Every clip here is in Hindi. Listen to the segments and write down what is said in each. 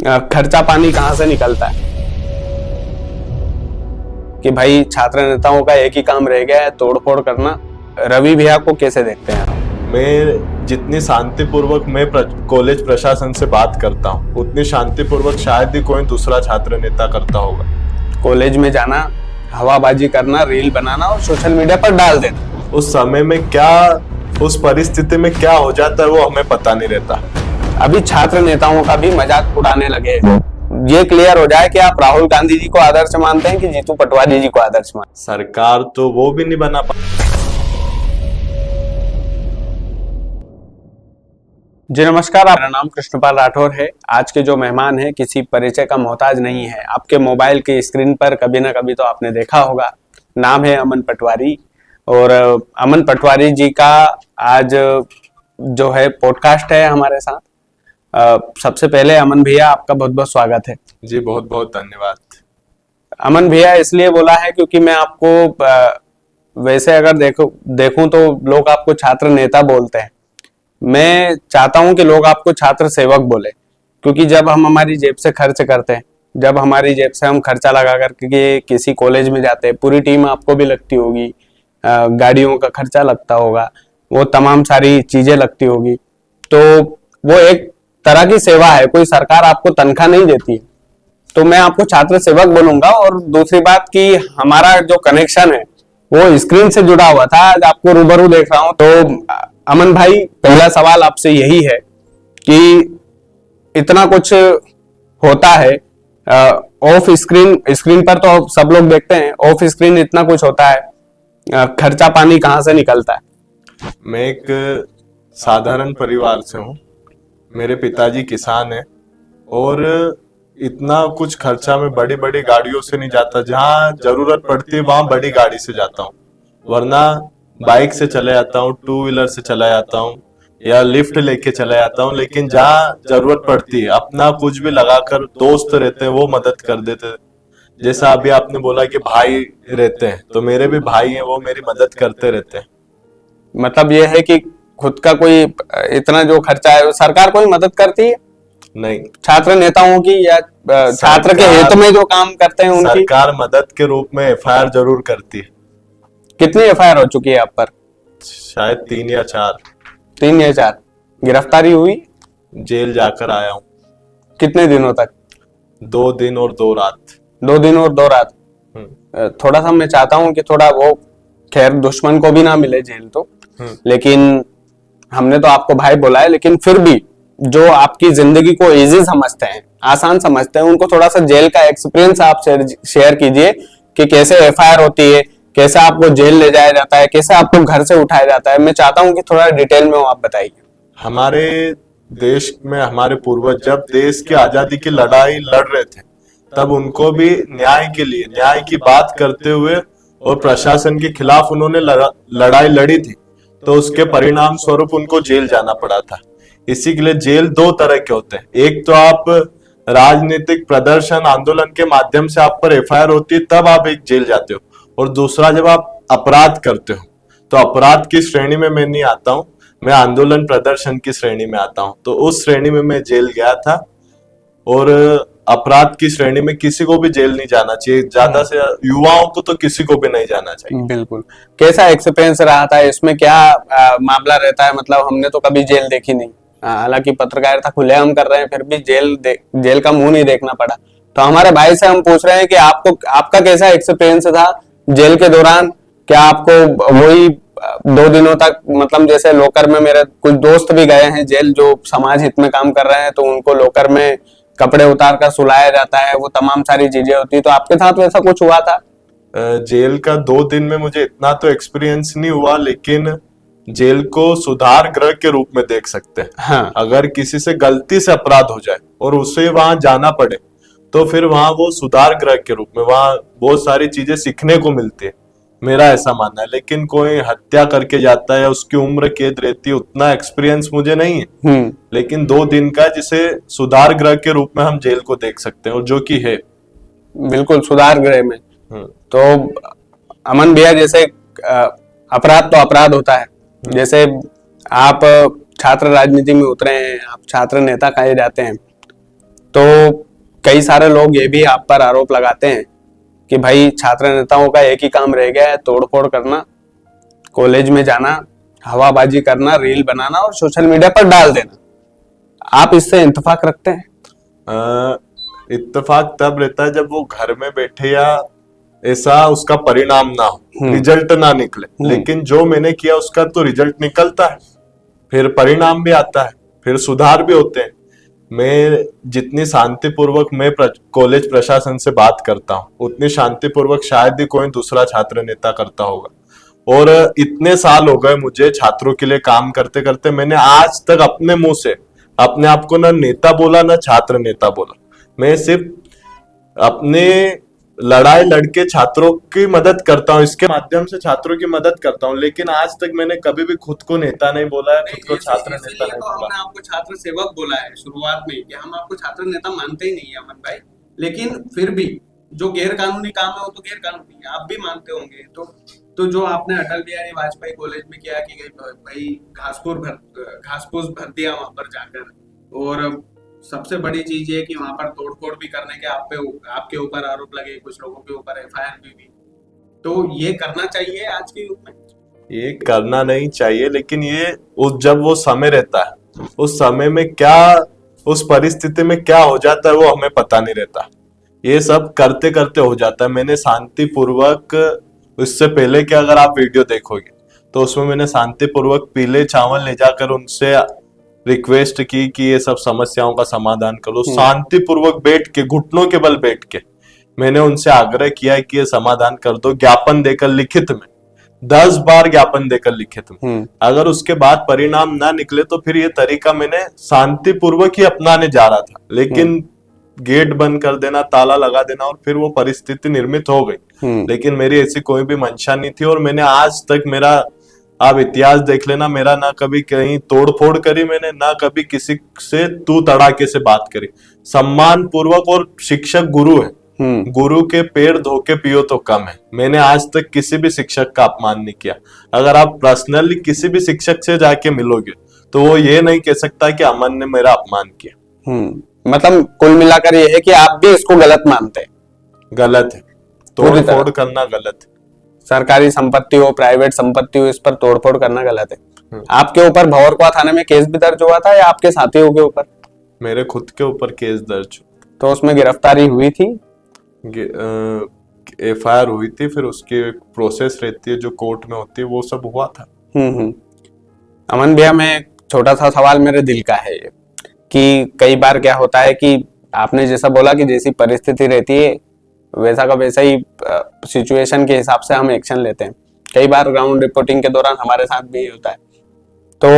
खर्चा पानी कहाँ से निकलता है कि भाई छात्र नेताओं का एक ही काम रह गया है, तोड़फोड़ करना। रवि भैया को कैसे देखते हैं आप? मैं जितनी शांतिपूर्वक मैं कॉलेज प्रशासन से बात करता हूँ उतनी शांतिपूर्वक शायद ही कोई दूसरा छात्र नेता करता होगा। कॉलेज में जाना, हवाबाजी करना, रील बनाना और सोशल मीडिया पर डाल देना। उस समय में क्या, उस परिस्थिति में क्या हो जाता है वो हमें पता नहीं रहता। अभी छात्र नेताओं का भी मजाक उड़ाने लगे हैं। ये क्लियर हो जाए कि आप राहुल गांधी जी को आदर्श मानते हैं कि जीतू पटवारी जी को आदर्श मानते हैं? सरकार तो वो भी नहीं बना पा। जी नमस्कार, मेरा नाम कृष्णपाल राठौर है। आज के जो मेहमान हैं किसी परिचय का मोहताज नहीं है। आपके मोबाइल की स्क्रीन पर कभी ना कभी तो आपने देखा होगा। नाम है अमन पटवारी। और अमन पटवारी जी का आज जो है पॉडकास्ट है हमारे साथ। सबसे पहले अमन भैया आपका बहुत बहुत स्वागत है। जी बहुत बहुत धन्यवाद। अमन भैया इसलिए बोला है क्योंकि मैं आपको वैसे अगर देखूं तो लोग आपको छात्र नेता बोलते हैं। मैं चाहता हूं कि लोग आपको छात्र सेवक बोले, क्योंकि जब हम हमारी जेब से खर्च करते हैं, जब हमारी जेब से हम खर्चा लगा करके किसी कॉलेज में जाते हैं, पूरी टीम आपको भी लगती होगी, गाड़ियों का खर्चा लगता होगा, वो तमाम सारी चीजें लगती होगी, तो वो एक तरह की सेवा है। कोई सरकार आपको तनख्वाह नहीं देती है, तो मैं आपको छात्र सेवक बोलूंगा। और दूसरी बात कि हमारा जो कनेक्शन है वो स्क्रीन से जुड़ा हुआ था, आज आपको रूबरू देख रहा हूं। तो अमन भाई, पहला सवाल आपसे यही है कि इतना कुछ होता है ऑफ स्क्रीन पर तो सब लोग देखते हैं, ऑफ स्क्रीन इतना कुछ होता है, खर्चा पानी कहाँ से निकलता है? मैं एक साधारण परिवार से हूँ। मेरे पिताजी किसान हैं और इतना कुछ खर्चा में बड़ी बड़ी गाड़ियों से नहीं जाता। जहाँ जरूरत पड़ती है वहां बड़ी गाड़ी से जाता हूँ, वरना बाइक से चले जाता हूँ, टू व्हीलर से चला जाता हूँ या लिफ्ट लेके चला जाता हूँ। लेकिन जहाँ जरूरत पड़ती है अपना कुछ भी लगाकर, दोस्त रहते हैं वो मदद कर देते हैं। जैसा अभी आपने बोला कि भाई रहते हैं, तो मेरे भी भाई हैं, वो मेरी मदद करते रहते हैं। मतलब ये है कि खुद का कोई इतना जो खर्चा है सरकार कोई मदद करती है नहीं, छात्र नेताओं की या छात्र के हित में जो काम करते हैं उनकी? सरकार मदद के रूप में एफआईआर जरूर करती है। कितनी एफआईआर हो चुकी है आप पर? शायद 3 या 4। 3 या 4 गिरफ्तारी हुई? जेल जाकर आया हूँ। कितने दिनों तक? 2 दिन और 2 रात। 2 दिन और 2 रात। थोड़ा सा मैं चाहता हूँ कि थोड़ा वो, खैर दुश्मन को भी ना मिले जेल तो, लेकिन हमने तो आपको भाई बोला है, लेकिन फिर भी जो आपकी जिंदगी को इजी समझते हैं, आसान समझते हैं, उनको थोड़ा सा जेल का एक्सपीरियंस आप शेयर कीजिए कि कैसे एफआईआर होती है, कैसे आपको जेल ले जाया जाता है, कैसे आपको घर से उठाया जाता है। मैं चाहता हूं कि थोड़ा डिटेल में आप बताइए। हमारे देश में हमारे पूर्वज जब देश की आजादी की लड़ाई लड़ रहे थे, तब उनको भी न्याय के लिए, न्याय की बात करते हुए और प्रशासन के खिलाफ उन्होंने लड़ाई लड़ी थी, तो उसके परिणाम स्वरूप उनको जेल जाना पड़ा था। इसी के लिए जेल 2 तरह के होते हैं। एक तो आप राजनीतिक प्रदर्शन, आंदोलन के माध्यम से आप पर एफआईआर होती है, तब आप एक जेल जाते हो, और दूसरा जब आप अपराध करते हो। तो अपराध की श्रेणी में मैं नहीं आता हूँ, मैं आंदोलन प्रदर्शन की श्रेणी में आता हूँ। तो उस श्रेणी में मैं जेल गया था, और अपराध की श्रेणी में किसी को भी जेल नहीं जाना चाहिए। ज्यादा से युवाओं को तो किसी को भी नहीं जाना चाहिए। बिल्कुल। कैसा एक्सपीरियंस रहा था इसमें? क्या मामला रहता है? मतलब हमने तो कभी जेल देखी नहीं, हालांकि पत्रकारिता खुलेआम कर रहे हैं, फिर भी जेल का मुंह नहीं देखना पड़ा। तो हमारे भाई से हम पूछ रहे हैं कि आपका कैसा एक्सपीरियंस था जेल के दौरान? क्या आपको वही 2 दिनों तक, मतलब जैसे लोकर में, मेरे कुछ दोस्त भी गए हैं जेल जो समाज हित में काम कर रहे हैं, तो उनको लोकर में कपड़े उतार कर सुलाया जाता है, वो तमाम सारी चीजें होती है। तो आपके साथ वैसा कुछ हुआ था? जेल का 2 दिन में मुझे इतना तो एक्सपीरियंस नहीं हुआ, लेकिन जेल को सुधार गृह के रूप में देख सकते हैं। हाँ। अगर किसी से गलती से अपराध हो जाए और उसे वहां जाना पड़े, तो फिर वहां वो सुधार गृह के रूप में वहां बहुत सारी चीजें सीखने को मिलती है, मेरा ऐसा मानना है। लेकिन कोई हत्या करके जाता है या उसकी उम्र कैद रहती है, उतना एक्सपीरियंस मुझे नहीं है। लेकिन 2 दिन का, जिसे सुधार गृह के रूप में हम जेल को देख सकते हैं, और जो कि है बिल्कुल सुधार गृह में। तो अमन भैया, जैसे अपराध तो अपराध होता है, जैसे आप छात्र राजनीति में उतरे हैं, आप छात्र नेता कहे जाते हैं, तो कई सारे लोग ये भी आप पर आरोप लगाते हैं कि भाई छात्र नेताओं का एक ही काम रह गया है, तोड़फोड़ करना, कॉलेज में जाना, हवाबाजी करना, रील बनाना और सोशल मीडिया पर डाल देना। आप इससे इत्तेफाक रखते हैं? इत्तेफाक तब रहता है जब वो घर में बैठे या ऐसा उसका परिणाम ना हो, रिजल्ट ना निकले। लेकिन जो मैंने किया उसका तो रिजल्ट निकलता है, फिर परिणाम भी आता है, फिर सुधार भी होते हैं। मैं जितनी शांतिपूर्वक मैं कॉलेज प्रशासन से बात करता हूँ, उतनी शांतिपूर्वक शायद ही कोई दूसरा छात्र नेता करता होगा। और इतने साल हो गए मुझे छात्रों के लिए काम करते करते, मैंने आज तक अपने मुंह से अपने आप को ना नेता बोला ना छात्र नेता बोला। मैं सिर्फ अपने लड़ाई लड़के छात्रों की मदद करता हूँ, इसके माध्यम से छात्रों की मदद करता हूँ। लेकिन आज तक मैंने कभी भी खुद को नेता नहीं बोला है, खुद को छात्र नेता नहीं बोला। हमने आपको छात्र सेवक बोला है शुरुआत में कि हम आपको छात्र नेता मानते ही नहीं है अमन भाई, लेकिन फिर भी जो गैर कानूनी काम है वो तो गैर कानूनी है, आप भी मानते होंगे। तो जो आपने अटल बिहारी वाजपेयी कॉलेज में किया कि भाई घास फूस भर दिया वहां पर जाकर, और सबसे बड़ी चीज ये कि वहां पर तोड़फोड़ भी करने के आपके ऊपर आरोप लगे, कुछ लोगों के ऊपर एफआईआर भी हुई। तो ये करना चाहिए आज के युग में? ये करना नहीं चाहिए, लेकिन ये जब वो समय रहता है, उस समय में क्या, उस परिस्थिति में क्या हो जाता है वो हमें पता नहीं रहता। ये सब करते करते हो जाता है। मैंने शांतिपूर्वक, इससे पहले कि अगर आप वीडियो देखोगे तो उसमें मैंने शांतिपूर्वक पीले चावल ले जाकर उनसे रिक्वेस्ट की कि ये सब समस्याओं का समाधान करो। शांतिपूर्वक बैठ के, घुटनों के बल बैठ के मैंने उनसे आग्रह किया है कि ये समाधान कर दो, ज्ञापन देकर लिखित में, 10 बार ज्ञापन देकर लिखित में। अगर उसके बाद परिणाम ना निकले तो फिर ये तरीका मैंने शांतिपूर्वक ही अपनाने जा रहा था। लेकिन गेट बंद कर देना, ताला लगा देना, और फिर वो परिस्थिति निर्मित हो गई। लेकिन मेरी ऐसी कोई भी मंशा नहीं थी, और मैंने आज तक, मेरा आप इतिहास देख लेना, मेरा ना कभी कहीं तोड़फोड़ करी मैंने, ना कभी किसी से तू तड़ाके से बात करी। सम्मान पूर्वक, और शिक्षक गुरु है, गुरु के पैर धो के पियो तो कम है। मैंने आज तक किसी भी शिक्षक का अपमान नहीं किया। अगर आप पर्सनली किसी भी शिक्षक से जाके मिलोगे तो वो ये नहीं कह सकता कि अमन ने मेरा अपमान किया। मतलब कुल मिलाकर ये है कि आप भी इसको गलत मानते हैं? गलत है, तोड़फोड़ करना गलत है। सरकारी संपत्ति हो, प्राइवेट संपत्ति हो, इस पर तोड़फोड़ करना गलत है। आपके ऊपर भंवरकुआ थाने में केस भी दर्ज हुआ था या आपके साथियों के ऊपर? मेरे खुद के ऊपर केस दर्ज। तो उसमें गिरफ्तारी हुई थी? एफआईआर हुई थी, फिर उसकी प्रोसेस रहती है जो कोर्ट में होती है, वो सब हुआ था। अमन भैया, मैं एक छोटा सा सवाल मेरे दिल का है ये, कि कई बार क्या होता है कि आपने जैसा बोला कि जैसी परिस्थिति रहती है वैसा का वैसा ही सिचुएशन के हिसाब से हम एक्शन लेते हैं। कई बार ग्राउंड रिपोर्टिंग के दौरान हमारे साथ भी होता है। तो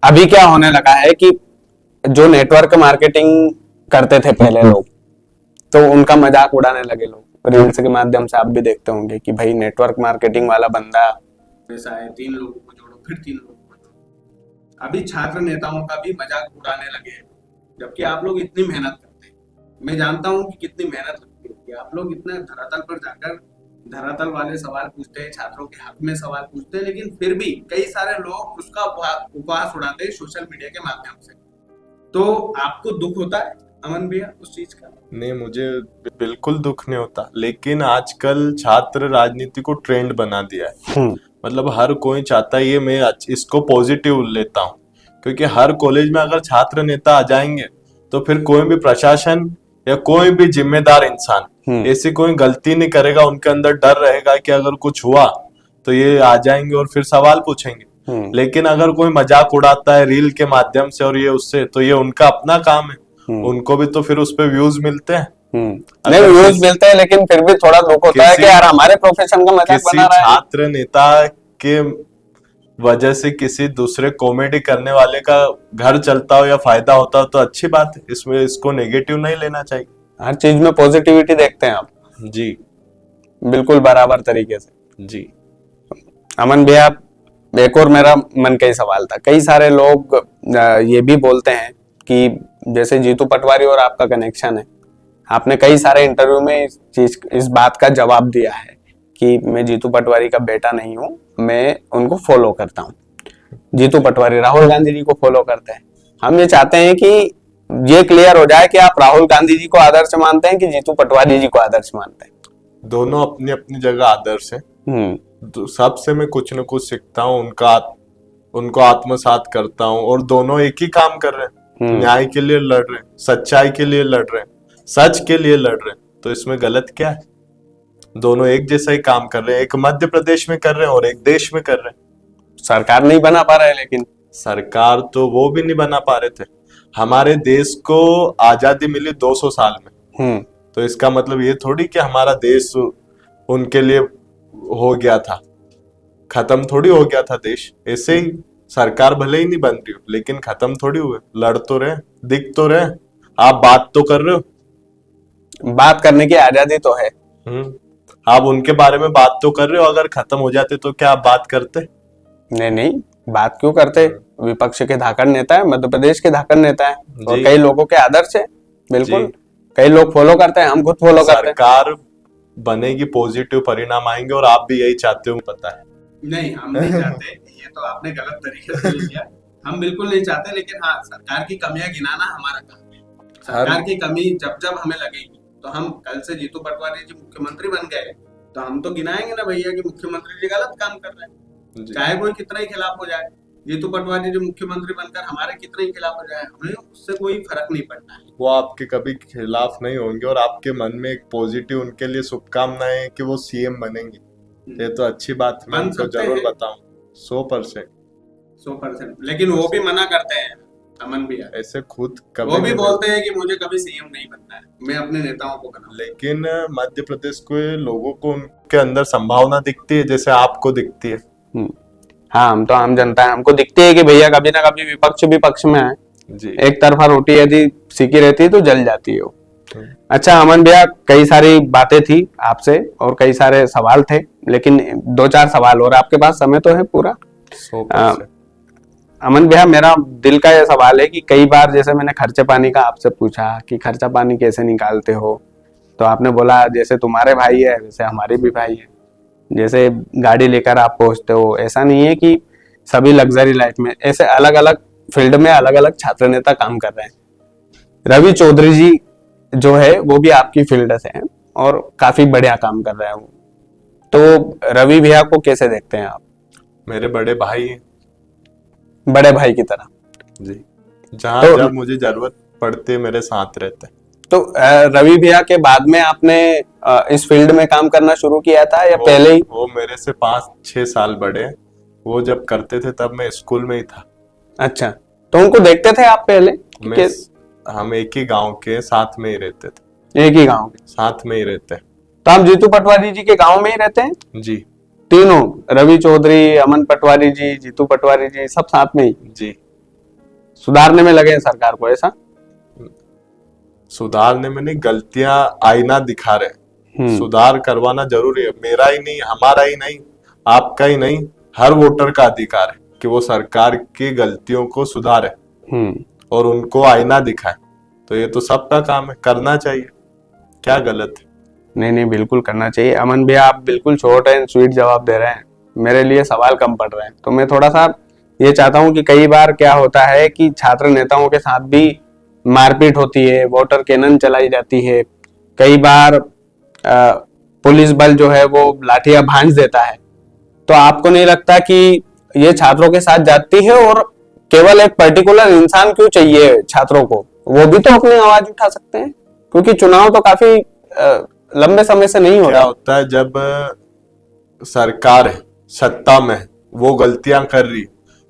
अभी क्या होने लगा है कि जो नेटवर्क मार्केटिंग करते थे पहले लोग, तो उनका मजाक उड़ाने लगे लोग। रील्स के माध्यम से आप भी देखते होंगे कि भाई नेटवर्क मार्केटिंग वाला बंदा वैसा है, 3 लोगों को जोड़ो, फिर 3 लोगों को जोड़ो। अभी छात्र नेताओं का भी मजाक उड़ाने लगे हैं, जबकि आप लोग इतनी मेहनत करते हैं। मैं जानता हूं कि कितनी मेहनत लगती है कि आप लोग इतने धरातल पर जाकर धरातल वाले सवाल पूछते हैं, छात्रों के हक में सवाल पूछते हैं, लेकिन फिर भी कई सारे लोग उसका उपहास उड़ाते हैं सोशल मीडिया के माध्यम से। तो आपको दुख होता है अमन भैया उस चीज का? नहीं, मुझे बिल्कुल दुख नहीं होता, लेकिन आजकल छात्र राजनीति को ट्रेंड बना दिया है। मतलब हर कोई चाहता है, ये मैं इसको पॉजिटिव लेता हूँ, क्योंकि हर कॉलेज में अगर छात्र नेता आ जाएंगे तो फिर कोई भी प्रशासन या कोई भी जिम्मेदार इंसान ऐसी कोई गलती नहीं करेगा। उनके अंदर डर रहेगा कि अगर कुछ हुआ तो ये आ जाएंगे और फिर सवाल पूछेंगे। लेकिन अगर कोई मजाक उड़ाता है रील के माध्यम से और ये उससे, तो ये उनका अपना काम है। उनको भी तो फिर उस पे व्यूज मिलते हैं। नहीं, व्यूज मिलते हैं, लेकिन फिर भी थोड़ा दुख होता है कि यार हमारे प्रोफेशन का मजाक बना रहा है। छात्र नेता के वजह से किसी दूसरे कॉमेडी करने वाले का घर चलता हो या फायदा होता हो तो अच्छी बात है, इसमें इसको नेगेटिव नहीं लेना चाहिए। हर चीज में पॉजिटिविटी देखते हैं आप? जी बिल्कुल बराबर तरीके से। जी अमन भैया, एक और मेरा मन का ही सवाल था। कई सारे लोग ये भी बोलते हैं कि जैसे जीतू पटवारी और आपका कनेक्शन है, आपने कई सारे इंटरव्यू में इस बात का जवाब दिया है कि मैं जीतू पटवारी का बेटा नहीं हूं, मैं उनको फॉलो करता हूं। जीतू पटवारी राहुल गांधी जी को फॉलो करते हैं। हम ये चाहते हैं कि ये क्लियर हो जाए कि आप राहुल गांधी जी को आदर्श मानते हैं कि जीतू पटवारी जी को आदर्श मानते हैं। दोनों अपनी अपनी जगह आदर्श है। तो सबसे मैं कुछ न कुछ सीखता हूँ, उनको आत्मसात करता हूँ, और दोनों एक ही काम कर रहे हैं, न्याय के लिए लड़ रहे हैं, सच्चाई के लिए लड़ रहे हैं, सच के लिए लड़ रहे हैं। तो इसमें गलत क्या है? दोनों एक जैसा ही काम कर रहे हैं, एक मध्य प्रदेश में कर रहे हैं और एक देश में कर रहे हैं। सरकार नहीं बना पा रहे, लेकिन सरकार तो वो भी नहीं बना पा रहे थे। हमारे देश को आजादी मिली 200 साल में, तो इसका मतलब ये थोड़ी कि हमारा देश उनके लिए हो गया था, खत्म थोड़ी हो गया था देश। ऐसे ही सरकार भले ही नहीं बन रही हो, लेकिन खत्म थोड़ी हुए, लड़ तो रहे, दिख तो रहे। आप बात तो कर रहे हो, बात करने की आजादी तो है। आप उनके बारे में बात तो कर रहे हो। अगर खत्म हो जाते तो क्या आप बात करते? नहीं, बात क्यों करते? विपक्ष के धाकड़ नेता है, मध्य प्रदेश के धाकड़ नेता है, और कई लोगों के आदर्श है। बिल्कुल, कई लोग फॉलो करते हैं, हम खुद फॉलो करते हैं। सरकार बनेगी, पॉजिटिव परिणाम आएंगे, और आप भी यही चाहते हो, पता है। नहीं, हम नहीं चाहते, ये तो आपने गलत तरीके से लिया। हम बिल्कुल नहीं चाहते, लेकिन हाँ, सरकार की कमियां गिनाना हमारा काम है। सरकार की कमी जब जब हमें लगेगी, तो हम कल से जीतू पटवारी जी मुख्यमंत्री बन गए तो हम तो गिनाएंगे ना भैया कि मुख्यमंत्री जी गलत काम कर रहे हैं, चाहे कोई कितना ही खिलाफ हो जाए। जीतू पटवारी जी मुख्यमंत्री बनकर हमारे कितने ही खिलाफ हो जाए, हमें उससे कोई फर्क नहीं पड़ता है। वो आपके कभी खिलाफ नहीं होंगे, और आपके मन में एक पॉजिटिव उनके लिए शुभकामनाएं है कि वो सीएम बनेंगे। ये तो अच्छी बात है, मैं उनको जरूर बताऊं। 100%। लेकिन वो भी मना करते हैं, अमन भी ऐसे खुद कभी वो भी बोलते हैं कि मुझे कभी सीएम नहीं बनना है, मैं अपने नेताओं को बनाऊं। लेकिन मध्य प्रदेश के लोगों को उनके अंदर संभावना दिखती है, जैसे आपको दिखती है। हाँ, हम तो आम जनता है, हमको दिखती है कि भैया कभी ना कभी विपक्ष भी पक्ष में है जी। एक तरफा रोटी यदि सीखी रहती है तो जल जाती है वो। अच्छा अमन भैया, कई सारी बातें थी आपसे और कई सारे सवाल थे, लेकिन 2-4 सवाल और, आपके पास समय तो है पूरा? अमन भैया, मेरा दिल का यह सवाल है कि कई बार जैसे मैंने खर्चे पानी का आपसे पूछा कि खर्चा पानी कैसे निकालते हो, तो आपने बोला जैसे तुम्हारे भाई है वैसे हमारे भी भाई है, जैसे गाड़ी लेकर आप पहुंचते हो। ऐसा नहीं है कि सभी लग्जरी लाइफ में, ऐसे अलग अलग फील्ड में अलग अलग छात्र नेता काम कर रहे हैं। रवि चौधरी जी जो है वो भी आपकी फील्ड से हैं और काफी बढ़िया काम कर रहे हैं वो, तो रवि भैया को कैसे देखते हैं आप? मेरे बड़े भाई हैं, बड़े भाई की तरह जी। जहां जब मुझे जरूरत पड़ती है मेरे साथ रहते हैं। तो रवि भैया के बाद में आपने इस फील्ड में काम करना शुरू किया था या पहले ही? वो मेरे से 5-6 साल बड़े हैं। वो जब करते थे तब मैं स्कूल में ही था। अच्छा, तो उनको देखते थे आप पहले? हम एक ही गांव के साथ में ही रहते थे। एक ही गांव के साथ में ही रहते हैं। तो आप जीतू पटवारी जी के गांव में ही रहते हैं? जी। तीनों, रवि चौधरी, अमन पटवारी जी, जीतू पटवारी जी, सब साथ में ही? जी। सुधारने में लगे हैं सरकार को, ऐसा? सुधारने में नहीं, गलतियां आईना दिखा रहे। सुधार करवाना जरूरी है। मेरा ही नहीं, हमारा ही नहीं, आपका ही नहीं, हर वोटर का अधिकार है कि वो सरकार की गलतियों को सुधारे और उनको आईना दिखाए। तो ये तो सबका काम है, करना चाहिए। क्या गलत है? नहीं, बिल्कुल करना चाहिए। अमन भैया, आप बिल्कुल शॉर्ट एंड स्वीट जवाब दे रहे हैं, मेरे लिए सवाल कम पड़ रहे हैं। तो मैं थोड़ा सा ये चाहता हूं कि कई बार क्या होता है कि छात्र नेताओं के साथ भी मारपीट होती है, वाटर कैनन चलाई जाती है, कई बार पुलिस बल जो है वो लाठियां भांज देता है। तो आपको नहीं लगता कि ये छात्रों के साथ जाती है, और केवल एक पर्टिकुलर इंसान क्यों चाहिए छात्रों को? वो भी तो अपनी आवाज उठा सकते हैं, क्योंकि चुनाव तो काफी लंबे समय से नहीं हो रहा। क्या होता है जब सरकार है, सत्ता में है, वो गलतियां कर रही,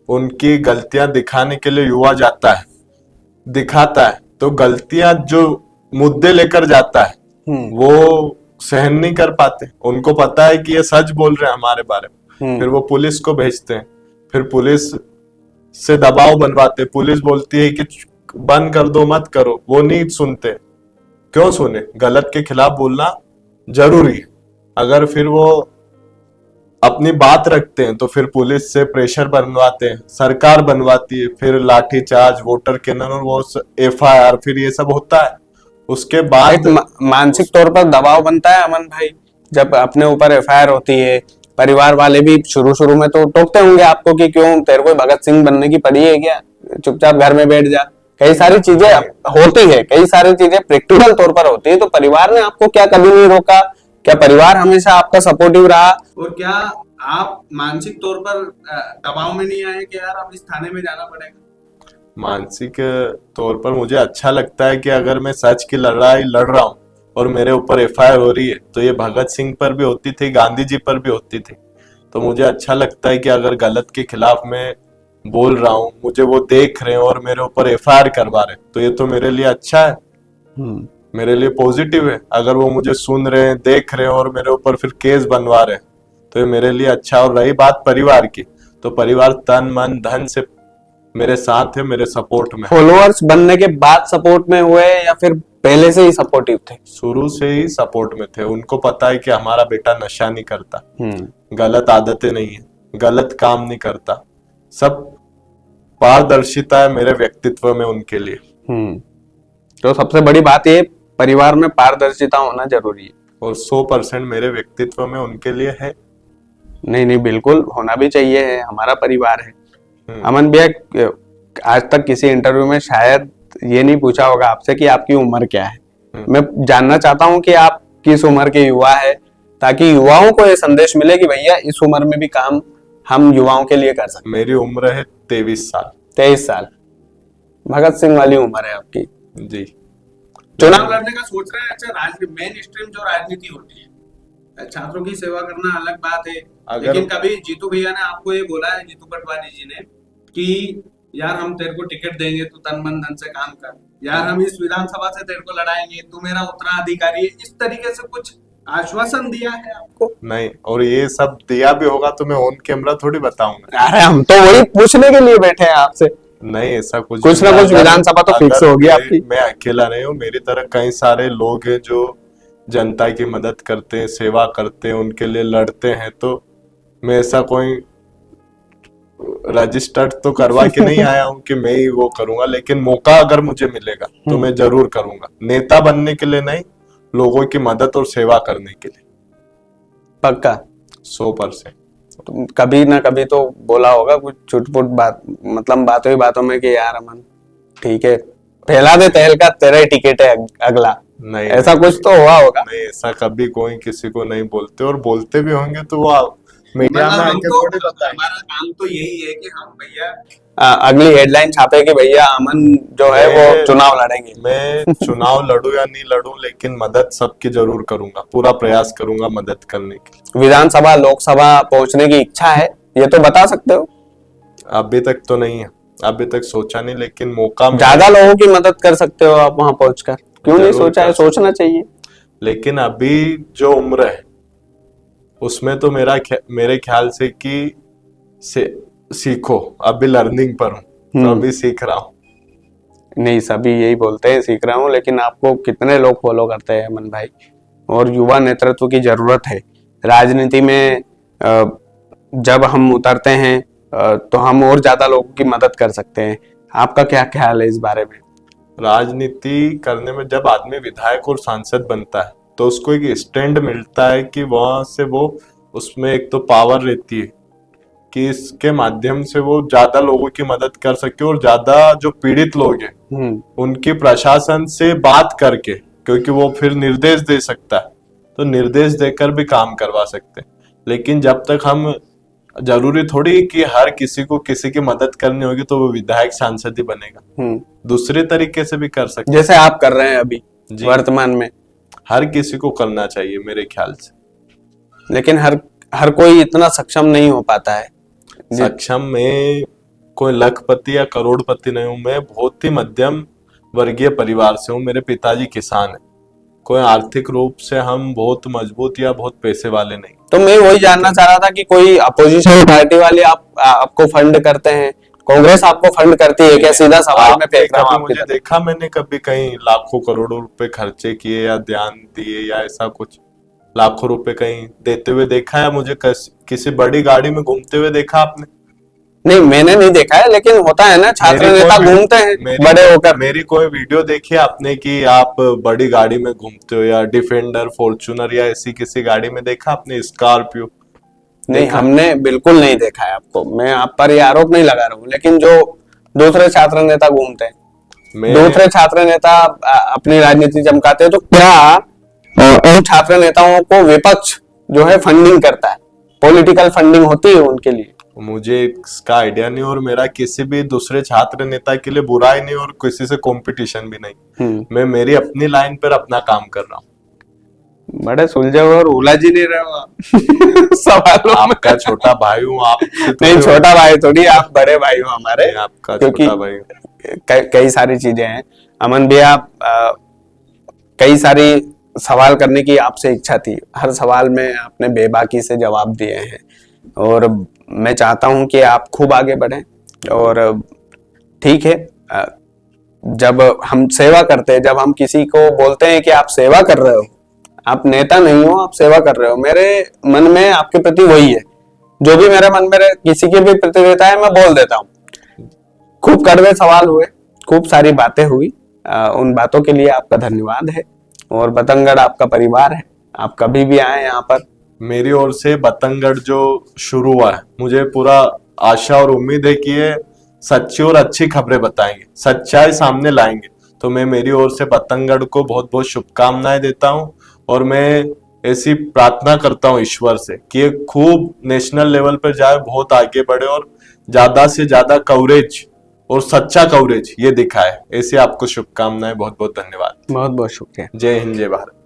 उनकी गलतियां दिखाने के लिए युवा जाता है, दिखाता है, तो गलतियां जो मुद्दे लेकर जाता है वो सहन नहीं कर पाते। उनको पता है कि ये सच बोल रहे हैं हमारे बारे में, फिर वो पुलिस को भेजते हैं, फिर पुलिस से दबाव बनवाते। पुलिस बोलती है कि बंद कर दो, मत करो, वो नहीं सुनते। क्यों सुने? गलत के खिलाफ बोलना जरूरी है। अगर फिर वो अपनी बात रखते हैं तो फिर पुलिस से प्रेशर बनवाते हैं, सरकार बनवाती है, फिर लाठीचार्ज, वोटर कैनन और वो FIR, फिर ये सब होता है। उसके बाद मानसिक तौर पर दबाव बनता है अमन भाई, जब अपने ऊपर FIR होती है। परिवार वाले भी शुरू में तो टोकते होंगे आपको कि क्यों तेरे को भगत सिंह बनने की पड़ी है क्या, चुपचाप घर में बैठ जा, कई सारी चीजें होती है, कई सारी चीजें प्रैक्टिकल तौर पर होती है, तो परिवार ने आपको क्या कभी नहीं रोका? क्या परिवार हमेशा आपका सपोर्टिव रहा? और क्या आप मानसिक तौर पर दबाव में नहीं आए कि यार अब इस थाने में जाना पड़ेगा? मानसिक तौर पर मुझे अच्छा लगता है कि अगर मैं सच की लड़ाई लड़ रहा हूँ और मेरे ऊपर एफआईआर हो रही है, तो ये भगत सिंह पर भी होती थी, गांधी जी पर भी होती थी। तो मुझे अच्छा लगता है कि अगर गलत के खिलाफ मैं बोल रहा हूँ, मुझे वो देख रहे हैं और मेरे ऊपर एफआईआर करवा रहे हैं, तो ये तो मेरे लिए अच्छा है, मेरे लिए पॉजिटिव है। अगर वो मुझे सुन रहे हैं, देख रहे हैं और मेरे ऊपर फिर केस बनवा रहे हैं, तो ये मेरे लिए अच्छा। और रही बात परिवार की, तो परिवार तन मन धन से मेरे साथ है, मेरे सपोर्ट में। फॉलोअर्स बनने के बाद सपोर्ट में हुए या फिर पहले से ही सपोर्टिव थे? शुरू से ही सपोर्ट में थे। उनको पता है कि हमारा बेटा नशा नहीं करता, गलत आदतें नहीं है, गलत काम नहीं करता, सब पारदर्शिता है मेरे व्यक्तित्व में उनके लिए। तो सबसे बड़ी बात ये परिवार में पारदर्शिता होना जरूरी है, और 100% मेरे व्यक्तित्व में उनके लिए है। नहीं नहीं, बिल्कुल होना भी चाहिए, है हमारा परिवार है। अमन भैया, आज तक किसी इंटरव्यू में शायद ये नहीं पूछा होगा आपसे कि आपकी उम्र क्या है। मैं जानना चाहता हूँ कि आप किस उम्र के युवा है, ताकि युवाओं को ये संदेश मिले कि भैया इस उम्र में भी काम हम युवाओं के लिए कर सकते। मेरी उम्र है 23 साल। 23 साल, भगत सिंह वाली उम्र है आपकी जी। चुनाव लड़ने का सोच रहे हैं? अच्छा, मेन स्ट्रीम जो राजनीति होती है, छात्रों की सेवा करना अलग बात है, लेकिन कभी जीतू भैया ने आपको ये बोला है, जीतू पटवारी जी ने, कि यार हम तेरे को टिकट देंगे, तू तन मन धन से काम कर, यार हम इस विधानसभा से तेरे को लड़ाएंगे, तू मेरा उत्तराधिकारी है, इस तरीके से कुछ आश्वासन दिया है आपको? नहीं, और ये सब दिया भी होगा तो मैं ऑन कैमरा थोड़ी बताऊंगा। अरे हम तो वही पूछने के लिए बैठे हैं आपसे। नहीं, ऐसा कुछ ना कुछ विधानसभा तो फिक्स होगी आपकी। मैं अकेला नहीं हूँ, मेरी तरह कई सारे लोग हैं जो जनता की मदद करते हैं, सेवा करते हैं, उनके लिए लड़ते हैं। तो मैं ऐसा कोई रजिस्टर्ड तो करवा के नहीं आया हूँ कि मैं ही वो करूंगा, लेकिन मौका अगर मुझे मिलेगा तो मैं जरूर करूंगा। नेता बनने के लिए नहीं, लोगों की मदद और सेवा करने के लिए। पक्का? 100%। तो कभी ना कभी तो बोला होगा कुछ छुटपुट बात, मतलब बातों ही बातों में कि यार अमन ठीक है, फैला दे तेल का, तेरा ही टिकट है अगला। नहीं, ऐसा कुछ तो हुआ होगा? नहीं, ऐसा कभी कोई किसी को नहीं बोलते, और बोलते भी होंगे तो वो मीडिया में आके थोड़ी बताएंगे। हमारा काम तो यही है कि हम भैया अगली हेडलाइन छापे कि भैया अमन जो है वो चुनाव लड़ेंगे। मैं चुनाव लड़ूं या नहीं लड़ूं, लेकिन मदद सबकी जरूर करूंगा, पूरा प्रयास करूंगा मदद करने की। विधानसभा लोकसभा पहुंचने की इच्छा है, ये तो बता सकते हो? अभी तक तो नहीं है, अभी तक सोचा नहीं, लेकिन मौका ज्यादा लोगों की मदद कर सकते हो आप वहां पहुंचकर, क्यों नहीं सोचा है? सोचना चाहिए। लेकिन अभी जो उम्र है उसमें तो मेरे ख्याल से कि सीखो, अभी लर्निंग पर हूँ, तो अभी सीख रहा हूँ। नहीं, सभी यही बोलते हैं सीख रहा हूँ, लेकिन आपको कितने लोग फॉलो करते हैं अमन भाई? और युवा नेतृत्व की जरूरत है राजनीति में। जब हम उतरते हैं तो हम और ज्यादा लोगों की मदद कर सकते हैं। आपका क्या ख्याल है इस बारे में? राजनीति करने में जब आदमी विधायक और सांसद बनता है तो उसको एक स्टैंड मिलता है कि वहां से वो, उसमें एक तो पावर रहती है कि इसके माध्यम से वो ज्यादा लोगों की मदद कर सके, और ज्यादा जो पीड़ित लोग हैं उनकी प्रशासन से बात करके, क्योंकि वो फिर निर्देश दे सकता है, तो निर्देश देकर भी काम करवा सकते हैं। लेकिन जब तक हम, जरूरी थोड़ी कि हर किसी को किसी की मदद करनी होगी तो वो विधायक सांसद ही बनेगा, दूसरे तरीके से भी कर सकते, जैसे आप कर रहे हैं अभी वर्तमान में। हर किसी को करना चाहिए मेरे ख्याल से, लेकिन हर कोई इतना सक्षम नहीं हो पाता है। सक्षम में कोई लखपति या करोड़पति नहीं हूं, मैं बहुत ही मध्यम वर्गीय परिवार से हूं। मेरे पिताजी किसान हैं, कोई आर्थिक रूप से हम बहुत मजबूत या बहुत पैसे वाले नहीं। तो मैं वही जानना चाह रहा था कि कोई अपोजिशन पार्टी वाले आपको फंड करते हैं? कांग्रेस आपको फंड करती है क्या? सीधा सवाल में फेंक रहा हूं। मुझे देखा मैंने कभी कहीं लाखों करोड़ों रुपए खर्चे किए या ध्यान दिए या ऐसा कुछ, लाखों रुपए कहीं देते हुए देखा है? मुझे किसी बड़ी गाड़ी में घूमते हुए देखा आपने? नहीं, मैंने नहीं देखा है, लेकिन होता है ना, छात्र नेता घूमते हैं बड़े होकर। मेरी कोई वीडियो देखी आपने कि आप बड़ी गाड़ी में घूमते हो, या डिफेंडर, फॉर्च्यूनर या ऐसी किसी गाड़ी में देखा आपने? स्कॉर्पियो? नहीं, हमने बिल्कुल नहीं देखा है आपको। मैं आप पर ये आरोप नहीं लगा रहा हूँ, लेकिन जो दूसरे छात्र नेता घूमते हैं। दूसरे छात्र नेता अपनी राजनीति चमकाते हैं, तो क्या उन छात्र नेताओं को विपक्ष जो है फंडिंग करता है, पॉलिटिकल फंडिंग होती है उनके लिए? मुझे इसका आइडिया नहीं, और मेरा किसी भी दूसरे छात्र नेता के लिए बुरा ही नहीं और किसी से कंपटीशन भी नहीं। मैं मेरी अपनी लाइन पर अपना काम कर रहा हूँ। बड़े सुलझे हुए और उलझ ही नहीं रहे हो आप सवालों में। आपका छोटा भाई हूँ, आप नहीं, छोटा भाई थोड़ी, आप बड़े भाई हो हमारे। आपका क्योंकि छोटा भाई कई सारी चीजें हैं। अमन भैया, कई सारी सवाल करने की आपसे इच्छा थी, हर सवाल में आपने बेबाकी से जवाब दिए हैं, और मैं चाहता हूं कि आप खूब आगे बढ़ें। और ठीक है, जब हम सेवा करते हैं, जब हम किसी को बोलते हैं कि आप सेवा कर रहे हो, आप नेता नहीं हो, आप सेवा कर रहे हो, मेरे मन में आपके प्रति वही है। जो भी मेरे मन में किसी की भी प्रति रहता है, मैं बोल देता हूँ। खूब कड़वे सवाल हुए, खूब सारी बातें हुई, उन बातों के लिए आपका धन्यवाद है। और बतंगड़ आपका परिवार है, आप कभी भी आए यहाँ पर। मेरी ओर से बतंगड़ जो शुरू हुआ है, मुझे पूरा आशा और उम्मीद है कि ये सच्ची और अच्छी खबरें बताएंगे, सच्चाई सामने लाएंगे। तो मैं मेरी ओर से बतंगड़ को बहुत बहुत शुभकामनाएं देता हूँ, और मैं ऐसी प्रार्थना करता हूँ ईश्वर से कि ये खूब नेशनल लेवल पर जाए, बहुत आगे बढ़े और ज्यादा से ज्यादा कवरेज और सच्चा कवरेज ये दिखाए। ऐसी आपको शुभकामनाएं, बहुत बहुत धन्यवाद। बहुत बहुत शुक्रिया। जय हिंद, जय भारत।